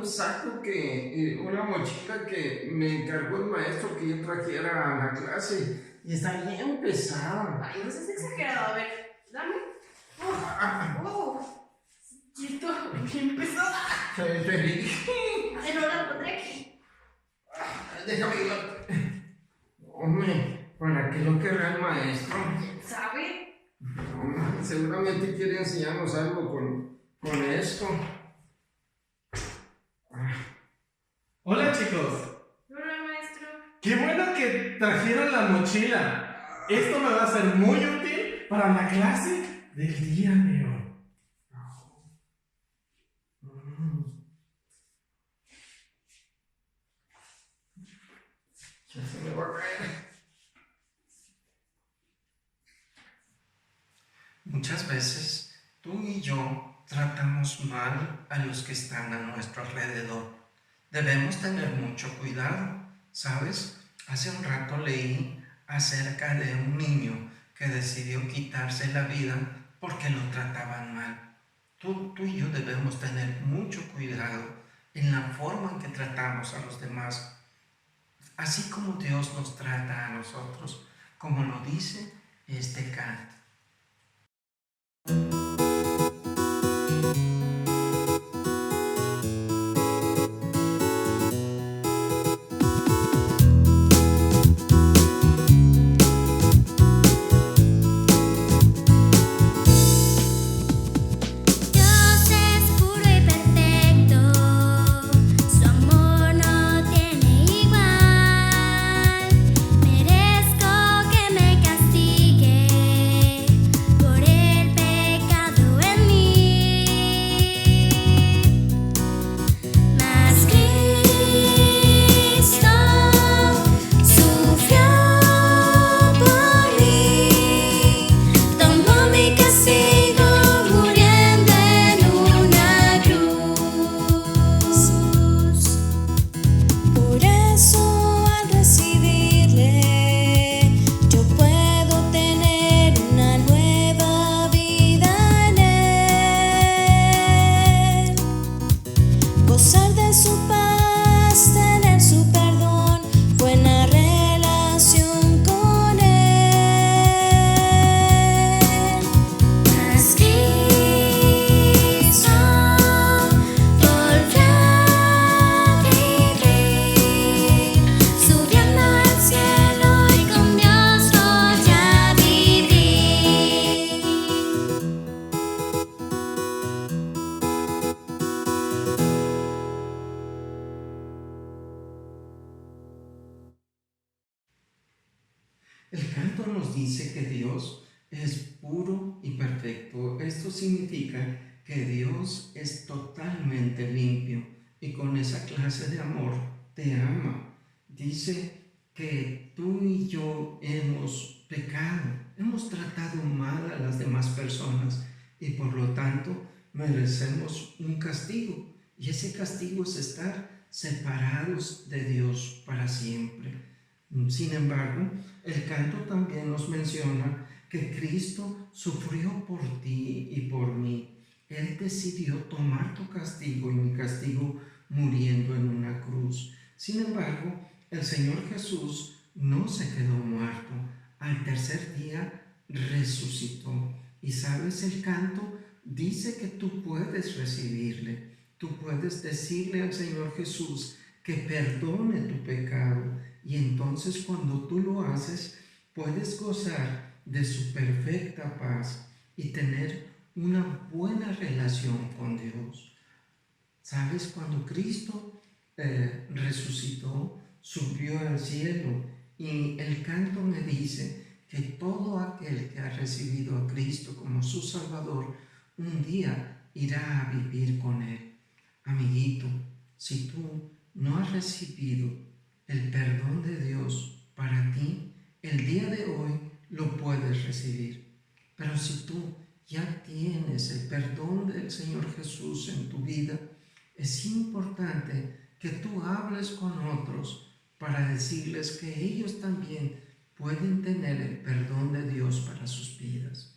saco una mochila que me encargó el maestro que yo trajera a la clase y está bien pesada. Ay, no seas exagerado. A ver, dame. Quieto, bien pesada. Te dije. Ay, no la pondré aquí. Déjame ir. Hombre, ¿para qué lo querrá el maestro? ¿Quién sabe? Seguramente quiere enseñarnos algo con esto. Hola chicos, Hola, maestro. qué bueno que trajeron la mochila. Esto me va a ser muy útil para la clase del día de hoy. Ya se me va a caer. Muchas veces tú y yo tratamos mal a los que están a nuestro alrededor. Debemos tener mucho cuidado, ¿sabes? Hace un rato leí acerca de un niño que decidió quitarse la vida porque lo trataban mal. Tú y yo debemos tener mucho cuidado en la forma en que tratamos a los demás, así como Dios nos trata a nosotros, como lo dice este canto. Dios es puro y perfecto, su amor no tiene igual. Merezco que me castigue por el pecado en mí. Mas Cristo sufrió por mí, tomó mi castigo muriendo en una cruz. Por eso al recibirle yo puedo tener una nueva vida en él, gozar de su paz, tener su perdón, buena relación con él. Mas Cristo volvió a vivir, subiendo al cielo y con Dios voy a vivir. El canto nos dice que Dios es puro y perfecto. Esto significa que Dios es totalmente limpio y con esa clase de amor te ama. Dice que tú y yo hemos pecado, hemos tratado mal a las demás personas y por lo tanto merecemos un castigo. Y ese castigo es estar separados de Dios para siempre. Sin embargo, el canto también nos menciona que Cristo sufrió por ti y por mí. Él decidió tomar tu castigo y mi castigo muriendo en una cruz. Sin embargo, el Señor Jesús no se quedó muerto. Al tercer día resucitó. Y sabes, el canto dice que tú puedes recibirle. Tú puedes decirle al Señor Jesús que perdone tu pecado. Y entonces cuando tú lo haces, puedes gozar de su perfecta paz y tener una buena relación con Dios. ¿Sabes? Cuando Cristo resucitó, subió al cielo y el canto me dice que todo aquel que ha recibido a Cristo como su Salvador, un día irá a vivir con Él. Amiguito, si tú no has recibido el perdón de Dios para ti, el día de hoy lo puedes recibir. Pero si tú ya tienes el perdón del Señor Jesús en tu vida, es importante que tú hables con otros para decirles que ellos también pueden tener el perdón de Dios para sus vidas.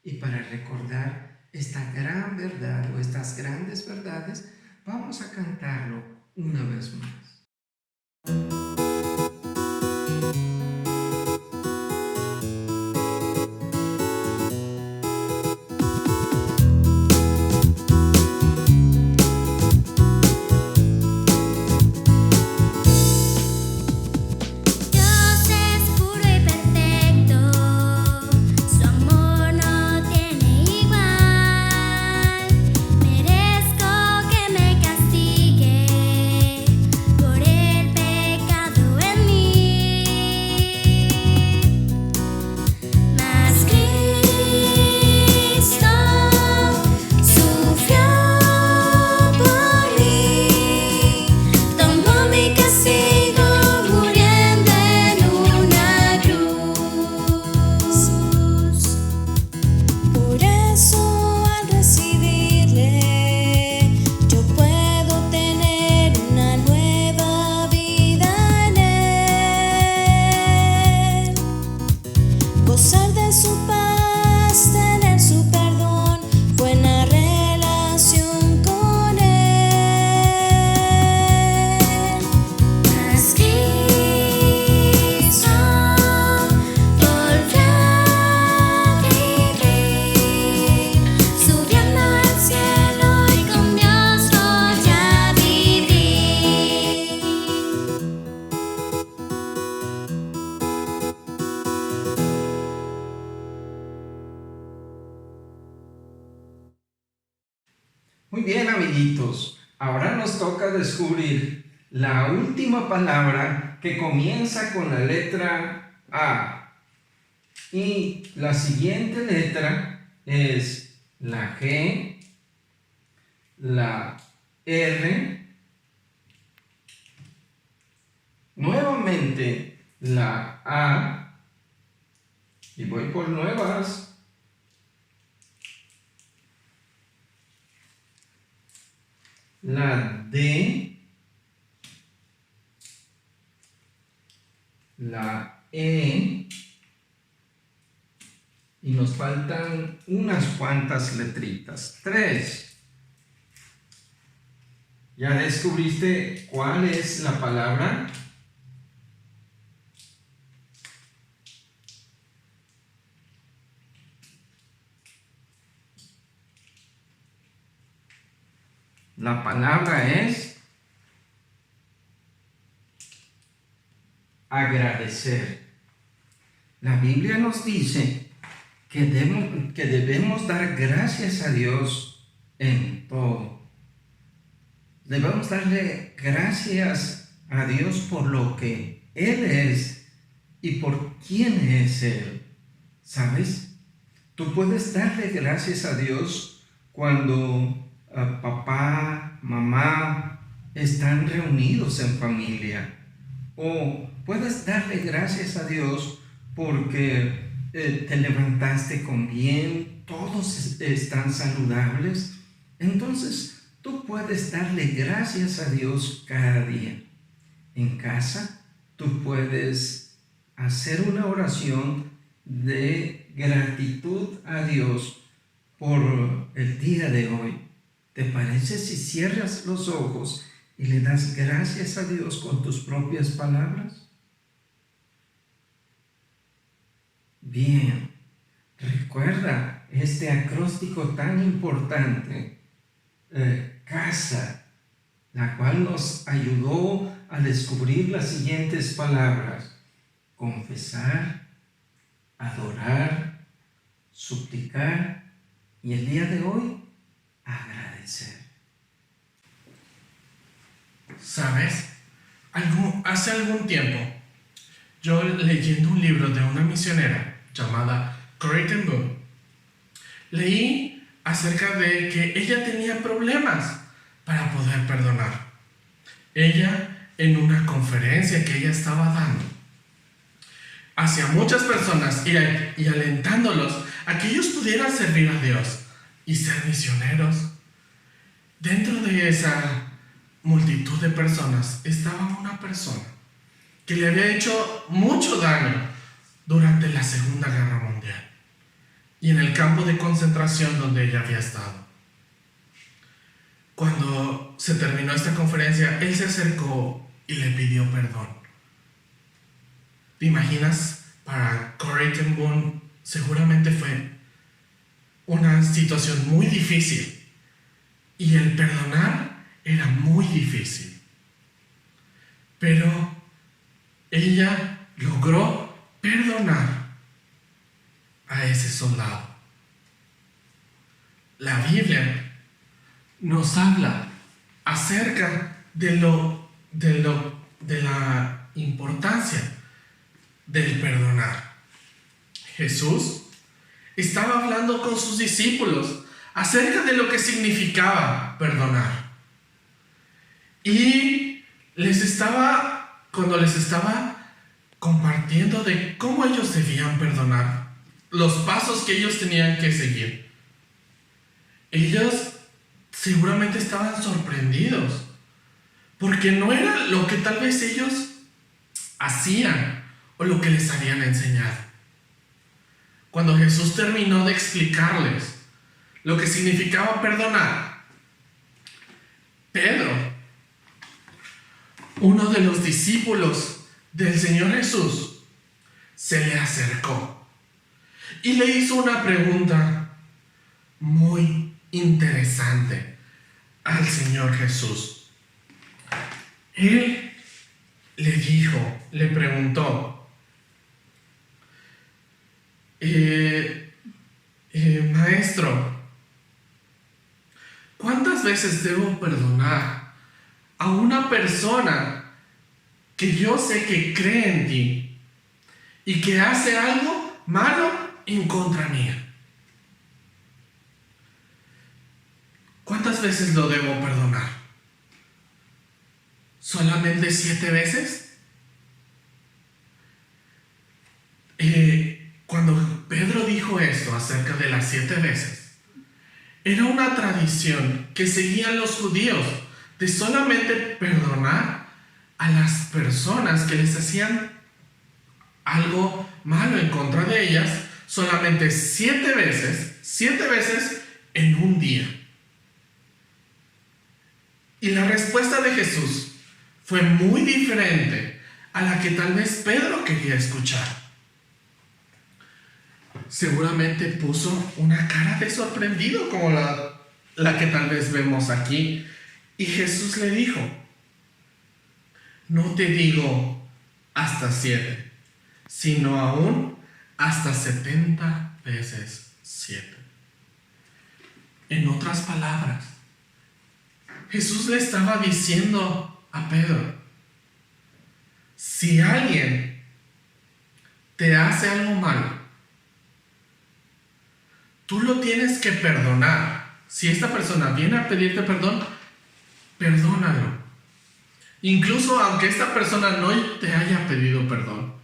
Y para recordar esta gran verdad o estas grandes verdades, vamos a cantarlo una vez más. Dios es puro y perfecto, su amor no tiene igual. Merezco que me castigue por el pecado en mí. Mas Cristo sufrió por mí, tomó mi castigo muriendo en una cruz. Por eso al recibirle yo puedo tener una nueva vida en él, gozar de su paz, tener su perdón, buena relación con él. Mas Cristo volvió a vivir, subiendo al cielo y con Dios voy a vivir. Muy bien, amiguitos. Ahora nos toca descubrir la última palabra que comienza con la letra A. Y la siguiente letra es la G, la R, nuevamente la A, y voy por nuevas, la D, la E, y nos faltan unas cuantas letritas. 3. ¿Ya descubriste cuál es la palabra? La palabra es agradecer. La Biblia nos dice que debemos dar gracias a Dios en todo. Debemos darle gracias a Dios por lo que Él es y por quién es Él. ¿Sabes? Tú puedes darle gracias a Dios cuando papá, mamá están reunidos en familia. O puedes darle gracias a Dios porque te levantaste con bien, todos están saludables. Entonces tú puedes darle gracias a Dios cada día. En casa tú puedes hacer una oración de gratitud a Dios por el día de hoy. ¿Te parece si cierras los ojos y le das gracias a Dios con tus propias palabras? Bien, recuerda este acróstico tan importante, casa, la cual nos ayudó a descubrir las siguientes palabras: confesar, adorar, suplicar y el día de hoy, agradecer. ¿Sabes? Hace algún tiempo, yo leyendo un libro de una misionera llamada Corrie ten Boom, leí acerca de que ella tenía problemas para poder perdonar. Ella, en una conferencia que ella estaba dando hacia muchas personas y alentándolos a que ellos pudieran servir a Dios y ser misioneros, dentro de esa multitud de personas estaba una persona que le había hecho mucho daño durante la Segunda Guerra Mundial y en el campo de concentración donde ella había estado. Cuando se terminó esta conferencia, él se acercó y le pidió perdón. ¿Te imaginas? Para Corrie ten Boom seguramente fue una situación muy difícil y el perdonar era muy difícil. Pero ella logró perdonar a ese soldado. La Biblia nos habla acerca de la importancia del perdonar. Jesús estaba hablando con sus discípulos acerca de lo que significaba perdonar. Y cuando les estaba compartiendo de cómo ellos debían perdonar, los pasos que ellos tenían que seguir, ellos seguramente estaban sorprendidos, porque no era lo que tal vez ellos hacían o lo que les habían enseñado. Cuando Jesús terminó de explicarles lo que significaba perdonar, Pedro, uno de los discípulos del Señor Jesús, se le acercó y le hizo una pregunta muy interesante al Señor Jesús. Él le preguntó, maestro, ¿cuántas veces debo perdonar a una persona que yo sé que cree en ti y que hace algo malo en contra mía? ¿Cuántas veces lo debo perdonar? ¿Solamente 7 veces? Cuando Pedro dijo esto acerca de las 7 veces, era una tradición que seguían los judíos de solamente perdonar a las personas que les hacían algo malo en contra de ellas, solamente 7 veces en un día. Y la respuesta de Jesús fue muy diferente a la que tal vez Pedro quería escuchar. Seguramente puso una cara de sorprendido como la que tal vez vemos aquí. Y Jesús le dijo, no te digo hasta 7, sino aún hasta 70 veces 7. En otras palabras, Jesús le estaba diciendo a Pedro, si alguien te hace algo malo, tú lo tienes que perdonar. Si esta persona viene a pedirte perdón, perdónalo. Incluso aunque esta persona no te haya pedido perdón,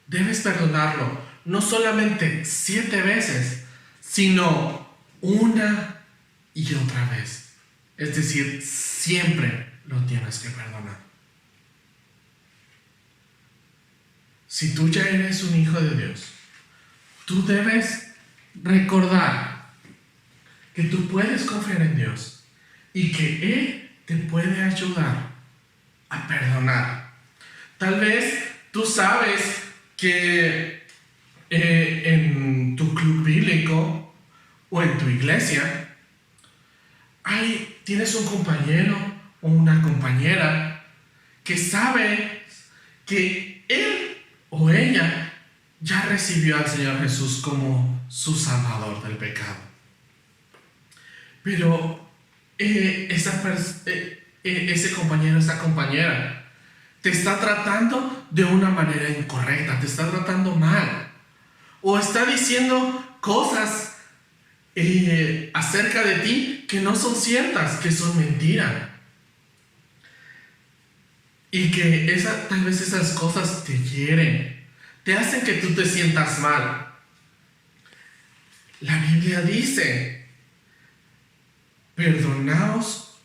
debes perdonarlo. No solamente 7 veces, sino una y otra vez. Es decir, siempre lo tienes que perdonar. Si tú ya eres un hijo de Dios, tú debes recordar que tú puedes confiar en Dios y que Él te puede ayudar a perdonar. Tal vez tú sabes que en tu club bíblico o en tu iglesia tienes un compañero o una compañera que sabe que él o ella ya recibió al Señor Jesús como su Salvador del pecado. Pero ese compañero, esa compañera te está tratando de una manera incorrecta, te está tratando mal, o está diciendo cosas acerca de ti que no son ciertas, que son mentiras, y que tal vez esas cosas te hieren, te hacen que tú te sientas mal. La Biblia dice, perdonaos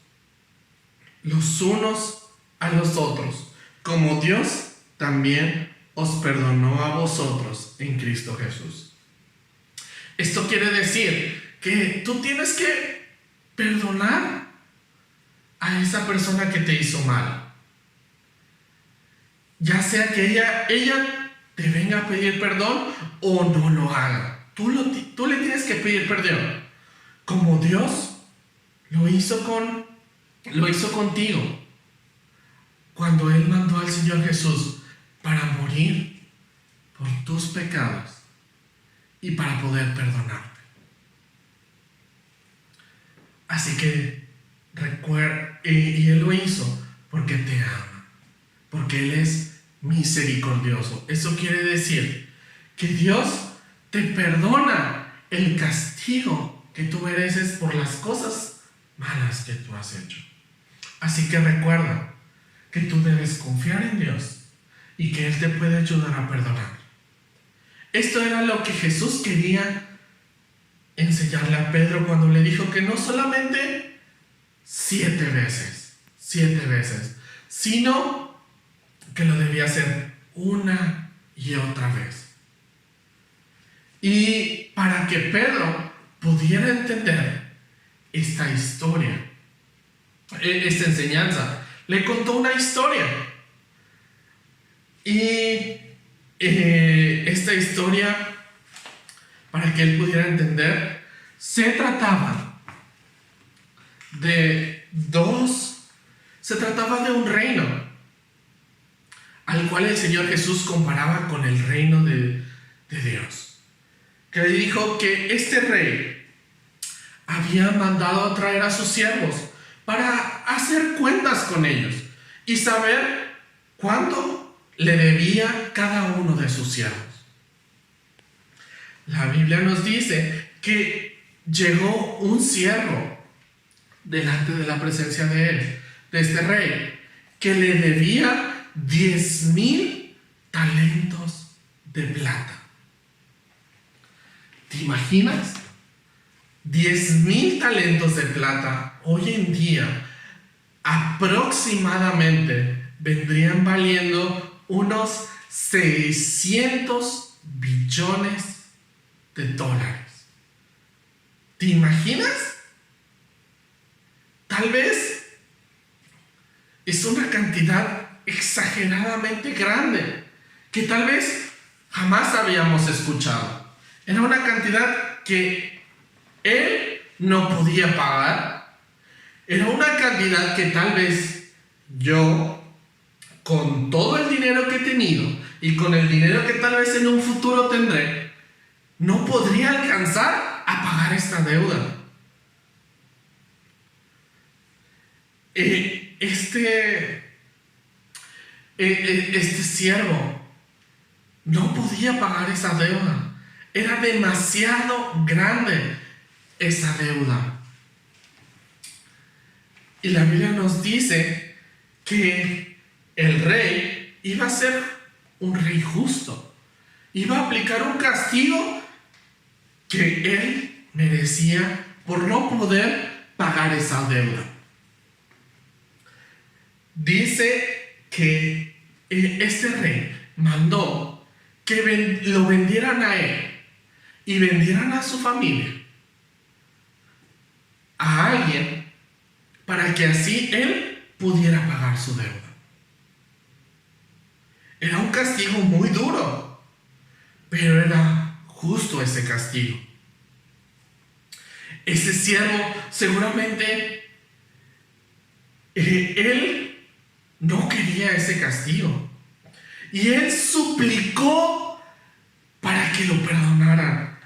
los unos a los otros, como Dios también os perdonó a vosotros en Cristo Jesús. Esto quiere decir que tú tienes que perdonar a esa persona que te hizo mal. Ya sea que ella te venga a pedir perdón o no lo haga. Tú le tienes que pedir perdón. Como Dios lo hizo contigo. Cuando Él mandó al Señor Jesús para morir por tus pecados y para poder perdonarte. Así que recuerda, y Él lo hizo porque te ama, porque Él es misericordioso. Eso quiere decir que Dios te perdona el castigo que tú mereces por las cosas malas que tú has hecho. Así que recuerda que tú debes confiar en Dios y que Él te puede ayudar a perdonar. Esto era lo que Jesús quería enseñarle a Pedro cuando le dijo que no solamente 7 veces, sino que lo debía hacer una y otra vez. Y para que Pedro pudiera entender esta historia, esta enseñanza, le contó una historia. Y esta historia, para que él pudiera entender, se trataba de un reino al cual el Señor Jesús comparaba con el reino de Dios. Que le dijo que este rey había mandado a traer a sus siervos para hacer cuentas con ellos y saber cuánto le debía cada uno de sus siervos. La Biblia nos dice que llegó un siervo delante de la presencia de este rey, que le debía 10,000 talentos de plata. ¿Te imaginas? 10,000 talentos de plata hoy en día aproximadamente vendrían valiendo unos 600 billones de dólares. ¿Te imaginas? Tal vez es una cantidad exageradamente grande que tal vez jamás habíamos escuchado. Era una cantidad que él no podía pagar. Era una cantidad que tal vez yo, con todo el dinero que he tenido y con el dinero que tal vez en un futuro tendré, no podría alcanzar a pagar esta deuda. Este siervo no podía pagar esa deuda. Era demasiado grande esa deuda. Y la Biblia nos dice que el rey iba a ser un rey justo. Iba a aplicar un castigo que él merecía por no poder pagar esa deuda. Dice que este rey mandó que lo vendieran a él y vendieran a su familia, a alguien, para que así él pudiera pagar su deuda. Era un castigo muy duro, pero era justo ese castigo. Ese siervo seguramente él no quería ese castigo y él suplicó para que lo perdonaran.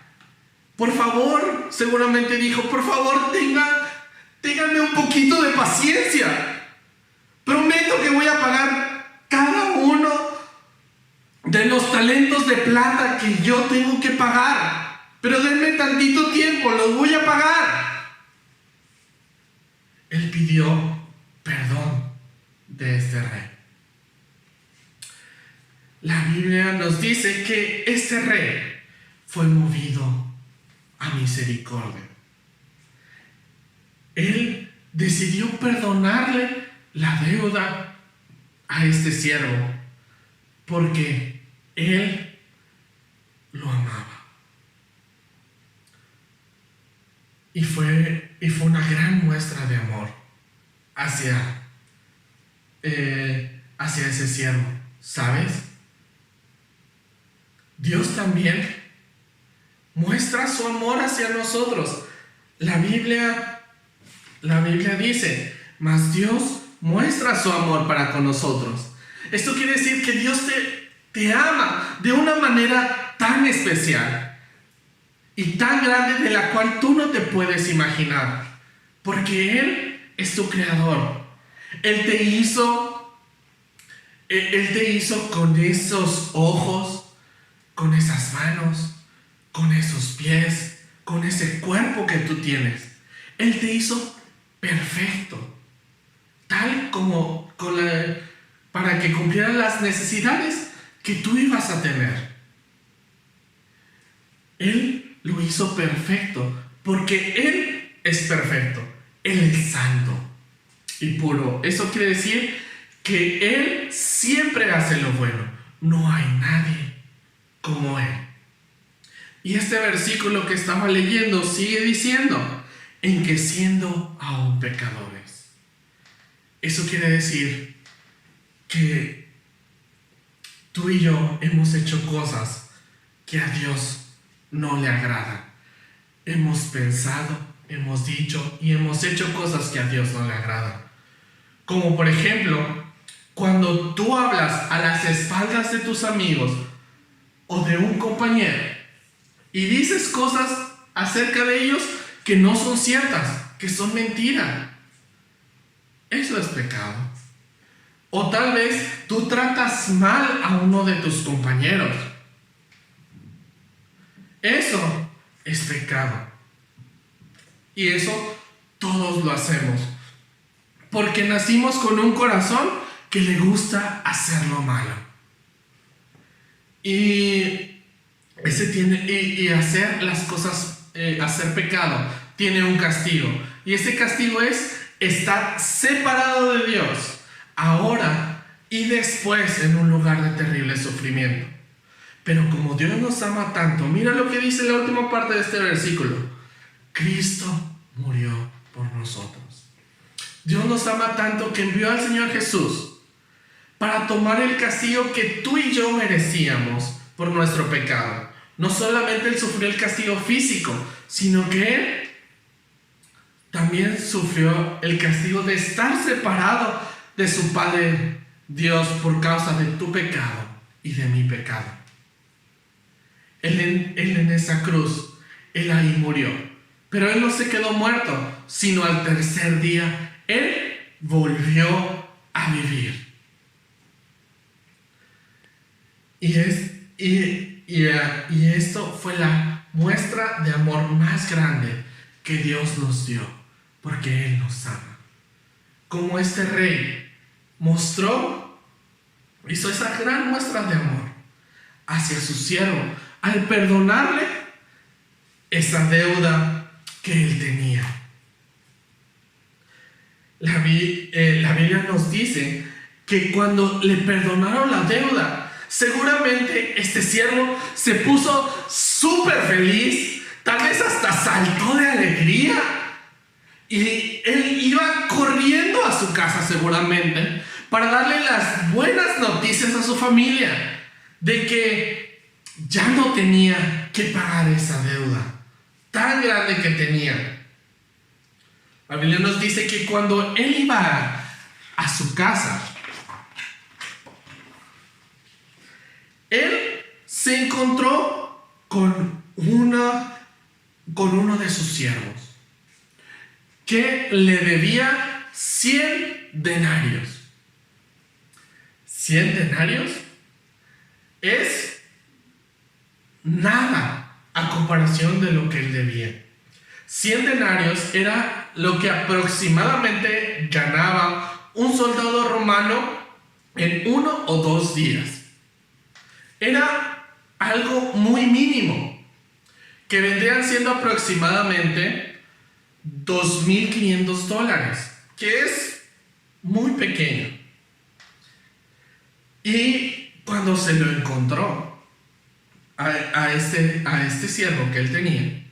Por favor, seguramente dijo, por favor, ténganme un poquito de paciencia. Prometo que voy a pagar cada uno de los talentos de plata que yo tengo que pagar. Pero denme tantito tiempo, los voy a pagar. Él pidió perdón de este rey. La Biblia nos dice que este rey fue movido a misericordia. Él decidió perdonarle la deuda a este siervo porque él lo amaba. Y fue una gran muestra de amor hacia ese siervo, ¿sabes? Dios también muestra su amor hacia nosotros. La Biblia dice, mas Dios muestra su amor para con nosotros. Esto quiere decir que Dios te ama de una manera tan especial y tan grande de la cual tú no te puedes imaginar, porque Él es tu creador. Él te hizo con esos ojos, con esas manos, con esos pies, con ese cuerpo que tú tienes. Él te hizo perfecto, tal como para que cumplieran las necesidades que tú ibas a tener. Él lo hizo perfecto porque Él es perfecto. Él es santo y puro. Eso quiere decir que Él siempre hace lo bueno. No hay nadie como Él. Y este versículo que estaba leyendo sigue diciendo, en que siendo aún pecadores. Eso quiere decir que tú y yo hemos hecho cosas que a Dios no le agradan. Hemos pensado, hemos dicho y hemos hecho cosas que a Dios no le agradan. Como por ejemplo, cuando tú hablas a las espaldas de tus amigos o de un compañero y dices cosas acerca de ellos que no son ciertas, que son mentira. Eso es pecado. O tal vez tú tratas mal a uno de tus compañeros. Eso es pecado. Y eso todos lo hacemos. Porque nacimos con un corazón que le gusta hacer lo malo. Y hacer las cosas, hacer pecado, tiene un castigo. Y ese castigo es estar separado de Dios, ahora y después en un lugar de terrible sufrimiento. Pero como Dios nos ama tanto, mira lo que dice la última parte de este versículo. Cristo murió por nosotros. Dios nos ama tanto que envió al Señor Jesús para tomar el castigo que tú y yo merecíamos por nuestro pecado. No solamente Él sufrió el castigo físico, sino que Él también sufrió el castigo de estar separado de su Padre Dios por causa de tu pecado y de mi pecado. Él en esa cruz, Él ahí murió. Pero Él no se quedó muerto, sino al tercer día Él volvió a vivir. Y esto fue la muestra de amor más grande que Dios nos dio, porque Él nos ama. Como este rey hizo esa gran muestra de amor hacia su siervo, al perdonarle esa deuda que él tenía. La Biblia nos dice que cuando le perdonaron la deuda, seguramente este siervo se puso súper feliz, tal vez hasta saltó de alegría, y él iba corriendo a su casa seguramente para darle las buenas noticias a su familia de que ya no tenía que pagar esa deuda tan grande que tenía. La Biblia nos dice que cuando él iba a su casa, él se encontró con uno de sus siervos que le debía 100 denarios. 100 denarios es nada a comparación de lo que él debía. 100 denarios era lo que aproximadamente ganaba un soldado romano en 1 o 2 días. Era algo muy mínimo, que vendrían siendo aproximadamente $2,500, que es muy pequeño. Y cuando se lo encontró a este siervo que él tenía,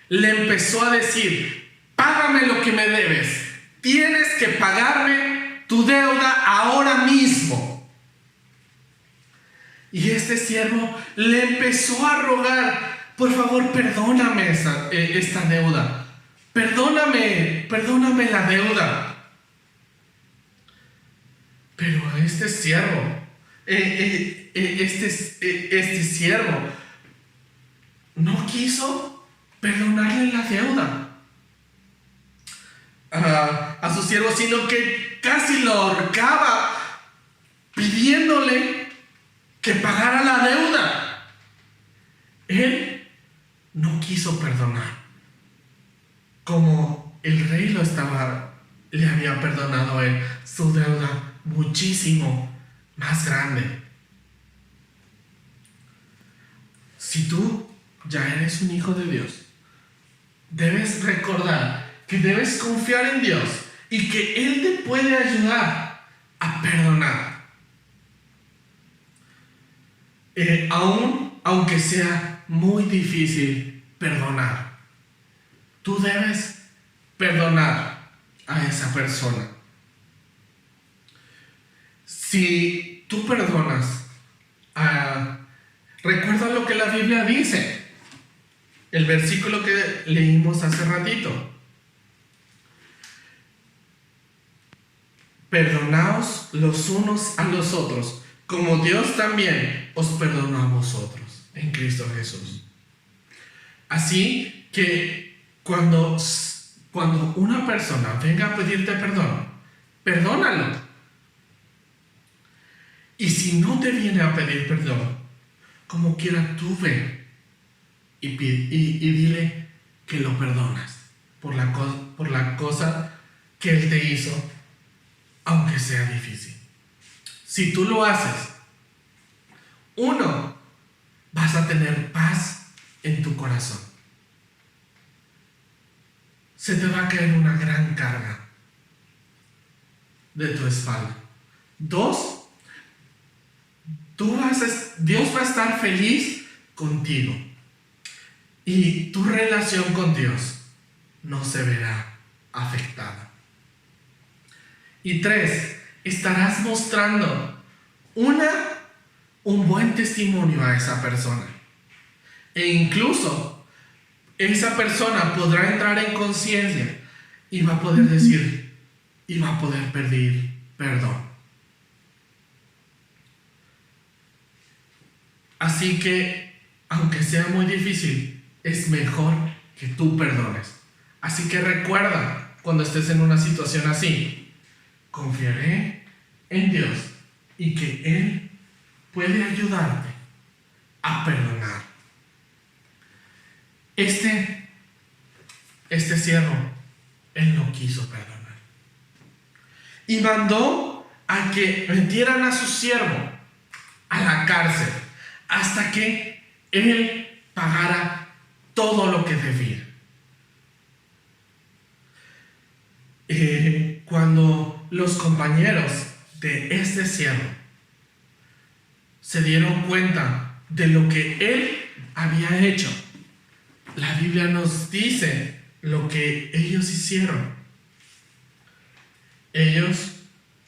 le empezó a decir: págame lo que me debes, tienes que pagarme tu deuda ahora mismo. Y este siervo le empezó a rogar, por favor, perdóname esta deuda. Perdóname la deuda. Pero a este siervo, este siervo no quiso perdonarle la deuda a su siervo, sino que casi lo ahorcaba pidiéndole que pagara la deuda. Él no quiso perdonar como el rey le había perdonado a él su deuda muchísimo más grande. Si tú ya eres un hijo de Dios, debes recordar que debes confiar en Dios y que Él te puede ayudar a perdonar. Aunque sea muy difícil perdonar, tú debes perdonar a esa persona. Si tú perdonas, recuerda lo que la Biblia dice, el versículo que leímos hace ratito. Perdonaos los unos a los otros, como Dios también os perdonó a vosotros en Cristo Jesús. Así que cuando una persona venga a pedirte perdón, perdónalo. Y si no te viene a pedir perdón, como quiera tú ve y dile que lo perdonas por la cosa que Él te hizo, aunque sea difícil. Si tú lo haces, uno, vas a tener paz en tu corazón. Se te va a caer una gran carga de tu espalda. Dos, Dios va a estar feliz contigo y tu relación con Dios no se verá afectada. Y tres, estarás mostrando un buen testimonio a esa persona. E incluso esa persona podrá entrar en conciencia y va a poder decir, y va a poder pedir perdón. Así que, aunque sea muy difícil, es mejor que tú perdones. Así que recuerda, cuando estés en una situación así, confiaré en Dios y que Él puede ayudarte a perdonar. Este siervo, él no quiso perdonar. Y mandó a que metieran a su siervo a la cárcel hasta que él pagara todo lo que debía. Cuando los compañeros de este siervo se dieron cuenta de lo que él había hecho, la Biblia nos dice lo que ellos hicieron. Ellos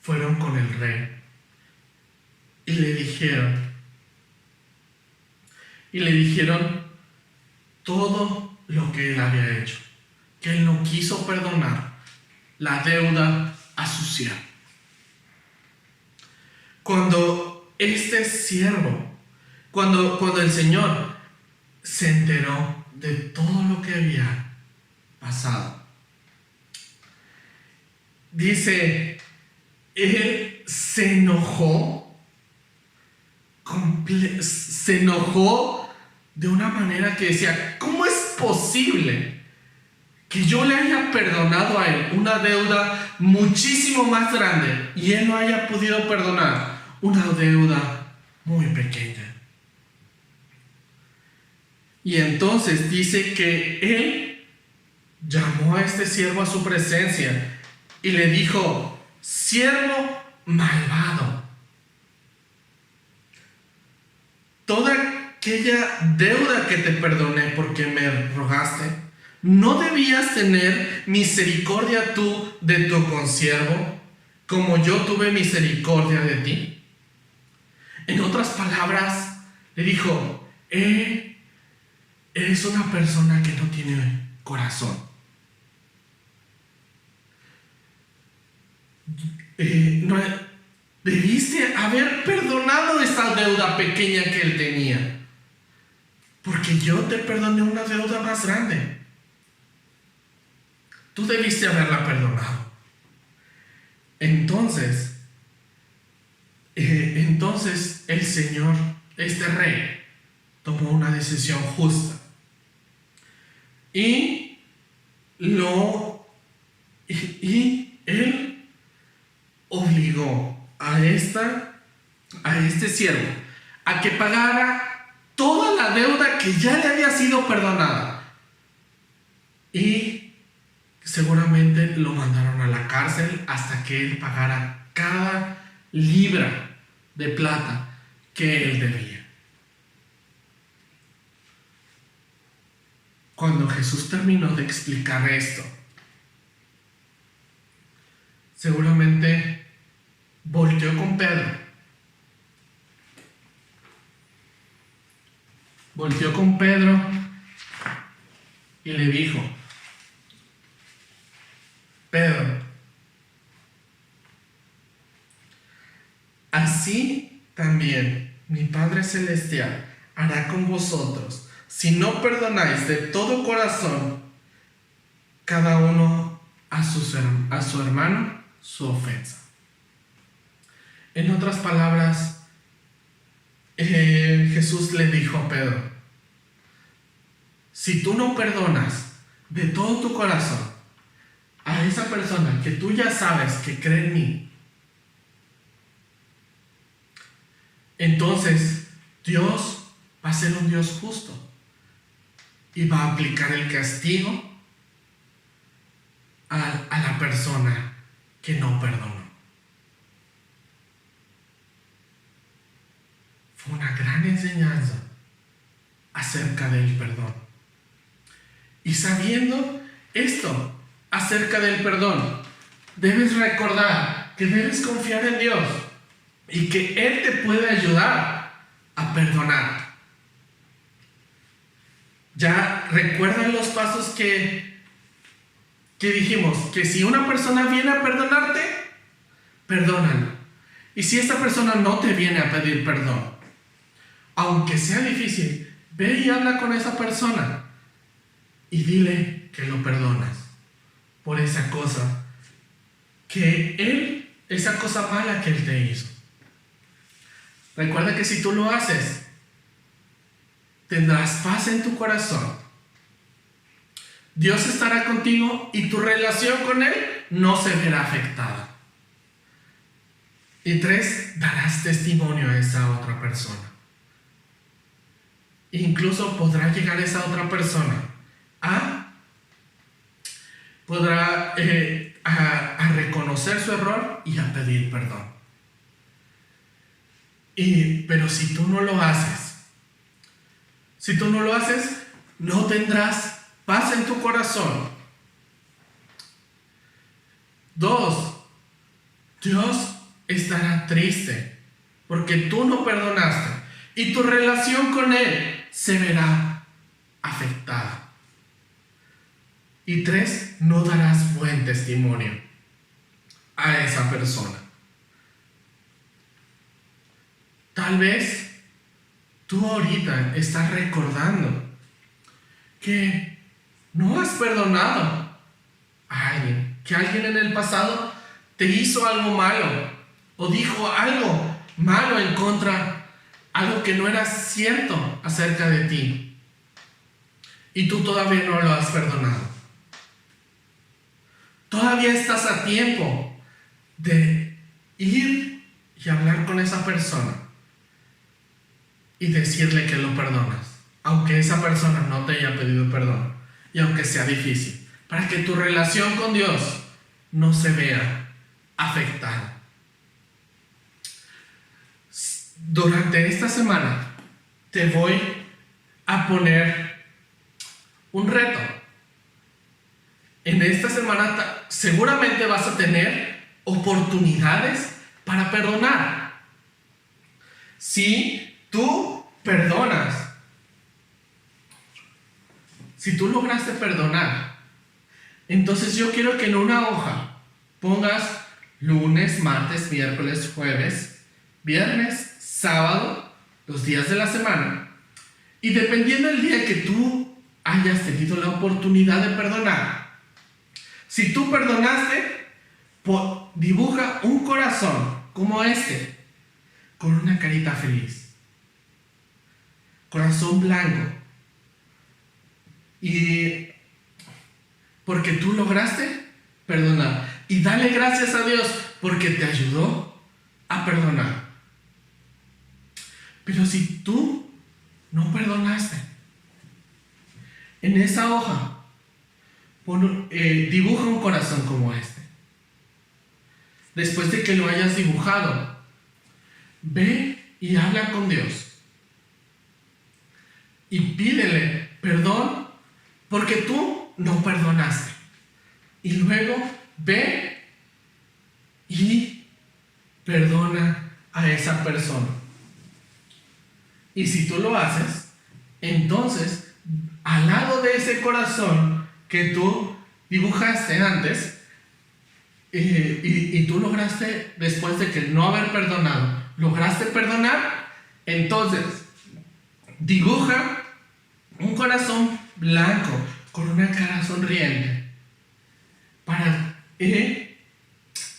fueron con el rey y le dijeron todo lo que él había hecho, que él no quiso perdonar la deuda a su siervo. Cuando este siervo, cuando el Señor se enteró de todo lo que había pasado, dice, él se enojó de una manera que decía, ¿cómo es posible que yo le haya perdonado a él una deuda muchísimo más grande y él no haya podido perdonar una deuda muy pequeña? Y entonces dice que él llamó a este siervo a su presencia y le dijo, siervo malvado, toda aquella deuda que te perdoné porque me rogaste, ¿no debías tener misericordia tú de tu consiervo, como yo tuve misericordia de ti? En otras palabras, le dijo, eres una persona que no tiene corazón. No, debiste haber perdonado esa deuda pequeña que él tenía, porque yo te perdoné una deuda más grande. Tú debiste haberla perdonado. Entonces el Señor, este rey, tomó una decisión justa y él obligó a este siervo a que pagara toda la deuda que ya le había sido perdonada, y seguramente lo mandaron a la cárcel hasta que él pagara cada libra de plata que él debía. Cuando Jesús terminó de explicar esto, seguramente volteó con Pedro. Volteó con Pedro y le dijo, Pedro, así también mi Padre Celestial hará con vosotros si no perdonáis de todo corazón cada uno a su hermano su ofensa. En otras palabras, Jesús le dijo a Pedro, si tú no perdonas de todo tu corazón a esa persona que tú ya sabes que cree en mí, entonces Dios va a ser un Dios justo y va a aplicar el castigo a la persona que no perdonó. Fue una gran enseñanza acerca del perdón. Y sabiendo esto acerca del perdón, debes recordar que debes confiar en Dios y que Él te puede ayudar a perdonar. Ya recuerdan los pasos que dijimos, que si una persona viene a perdonarte, perdónalo. Y si esta persona no te viene a pedir perdón, aunque sea difícil, ve y habla con esa persona y dile que lo perdonas por esa cosa esa cosa mala que él te hizo. Recuerda que si tú lo haces, tendrás paz en tu corazón. Dios estará contigo y tu relación con Él no se verá afectada. Y 3, darás testimonio a esa otra persona. Incluso podrá llegar esa otra persona a reconocer su error y a pedir perdón. Pero si tú no lo haces, no tendrás paz en tu corazón. 2, Dios estará triste porque tú no perdonaste y tu relación con Él se verá afectada. Y 3, no darás buen testimonio a esa persona. Tal vez tú ahorita estás recordando que no has perdonado a alguien, que alguien en el pasado te hizo algo malo o dijo algo malo en contra, algo que no era cierto acerca de ti, y tú todavía no lo has perdonado. Todavía estás a tiempo de ir y hablar con esa persona y decirle que lo perdonas, aunque esa persona no te haya pedido perdón y aunque sea difícil, para que tu relación con Dios no se vea afectada. Durante esta semana te voy a poner un reto. en esta semana seguramente vas a tener oportunidades para perdonar. Si tú perdonas, si tú lograste perdonar, entonces yo quiero que en una hoja pongas lunes, martes, miércoles, jueves, viernes, sábado, los días de la semana. Y dependiendo del día que tú hayas tenido la oportunidad de perdonar, si tú perdonaste, dibuja un corazón como este, con una carita feliz, corazón blanco. Y porque tú lograste perdonar. Y dale gracias a Dios porque te ayudó a perdonar. Pero si tú no perdonaste, en esa hoja dibuja un corazón como este. Después de que lo hayas dibujado, ve y habla con Dios. Y pídele perdón porque tú no perdonaste. Y luego ve y perdona a esa persona. Y si tú lo haces, entonces al lado de ese corazón que tú dibujaste antes, y tú lograste, después de que no haber perdonado, lograste perdonar, entonces dibuja un corazón blanco con una cara sonriente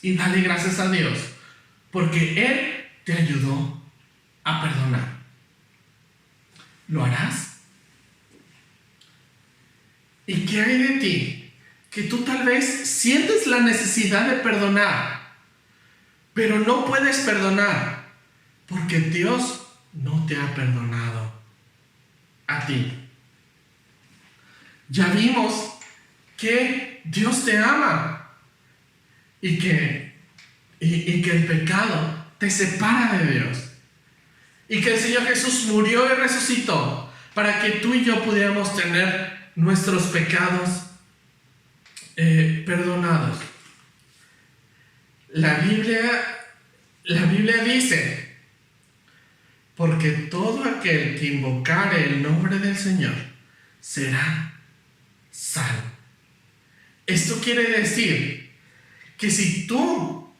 y dale gracias a Dios porque Él te ayudó a perdonar. ¿Lo harás? ¿Y qué hay de ti? Que tú tal vez sientes la necesidad de perdonar, pero no puedes perdonar porque Dios no te ha perdonado a ti. Ya vimos que Dios te ama y que el pecado te separa de Dios. Y que el Señor Jesús murió y resucitó para que tú y yo pudiéramos tener nuestros pecados perdonados. La Biblia dice, porque todo aquel que invocare el nombre del Señor será salvo. Esto quiere decir que si tú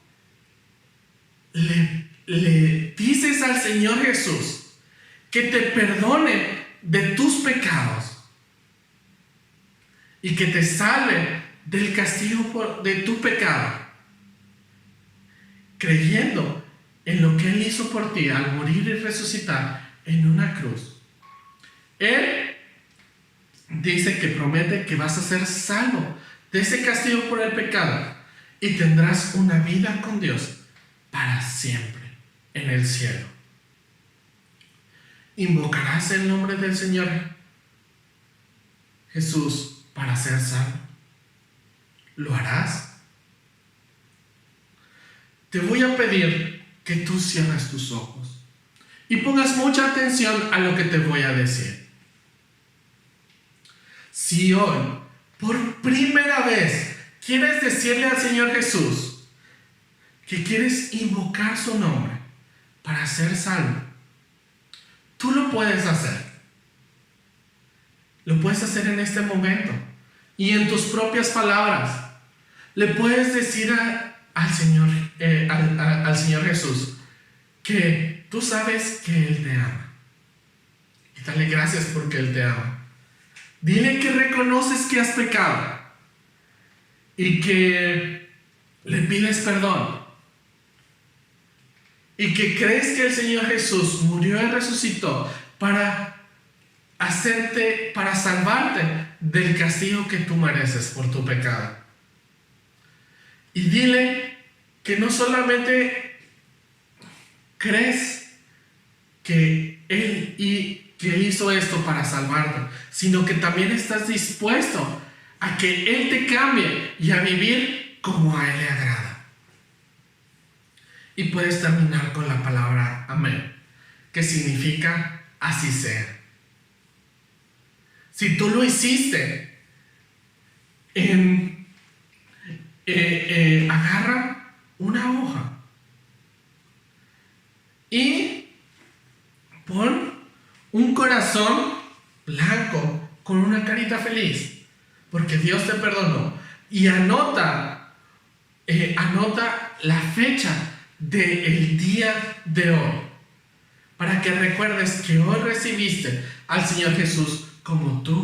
le dices al Señor Jesús que te perdone de tus pecados y que te salve del castigo de tu pecado, creyendo en lo que Él hizo por ti al morir y resucitar en una cruz, Él dice que promete que vas a ser salvo de ese castigo por el pecado y tendrás una vida con Dios para siempre en el cielo. ¿Invocarás el nombre del Señor Jesús para ser salvo? ¿Lo harás? Te voy a pedir que tú cierres tus ojos y pongas mucha atención a lo que te voy a decir. Si hoy, por primera vez, quieres decirle al Señor Jesús que quieres invocar su nombre para ser salvo, tú lo puedes hacer. Lo puedes hacer en este momento y en tus propias palabras. Le puedes decir al Señor Jesús que tú sabes que Él te ama. Y dale gracias porque Él te ama. Dile que reconoces que has pecado y que le pides perdón y que crees que el Señor Jesús murió y resucitó para salvarte del castigo que tú mereces por tu pecado. Y dile que no solamente crees que Él hizo esto para salvarte, sino que también estás dispuesto a que Él te cambie y a vivir como a Él le agrada. Y puedes terminar con la palabra amén, que significa así sea. Si tú lo hiciste en agarra una hoja y pon un corazón blanco con una carita feliz, porque Dios te perdonó, y anota la fecha del día de hoy, para que recuerdes que hoy recibiste al Señor Jesús como tu